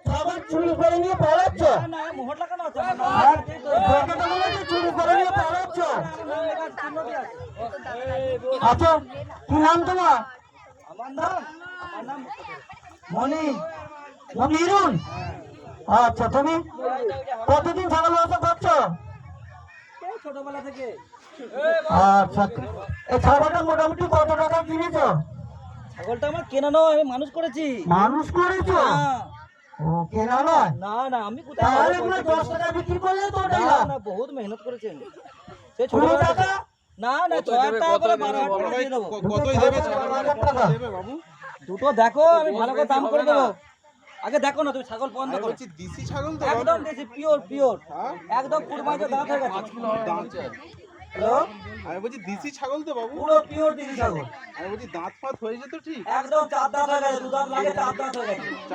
ছাগল চুরি করে নিয়ে পালাচ্ছ? চুরি করে নিয়ে পালাচ্ছ? আচ্ছা, কি নাম তোমার? মনি মনিরুল। আচ্ছা, তুমি কতদিন ছাগল ব্যবসা করছো? ছোটবেলা থেকে। আচ্ছা, এই ছাগলটা মোটামুটি কত টাকা কিনেছো? ছাগলটা আমার কেনা নয়, আমি মানুষ করেছি। মানুষ করেছো? হ্যাঁ। ও, কেনা নয়? না না, আমি কোথায় তাহলে পুরো 10 টাকা বিক্রি করলে তো ওটাই না লাভ। না, বহুত মেহনত করেছেন। সে 20 ছোটবেলা টাকা? থেকে। না না, 6,000 টাকা করে 12,000 টাকা দিয়ে দেবো। কতই দেবে? 12,000 টাকা। দুটো দেখো, আমি ভালো করে দাম করে দেবো। আগে দেখো না, তুমি ছাগল বন্ধ করো। বলছি দেশি ছাগল তো? একদম দেশি, পিওর পিওর, একদম কুরবানিতে দাঁত হয়ে গেছে। হ্যালো, আমি বলছি দেশি ছাগল তো বাবু? পুরো পিওর দেশি ছাগল। আমি বলছি দাঁত ফাত হয়েছে তো ঠিক? একদম 4 দাঁত হয়ে গেছে, 2 দাঁত লাগে 4 দাঁত হয়ে গেছে।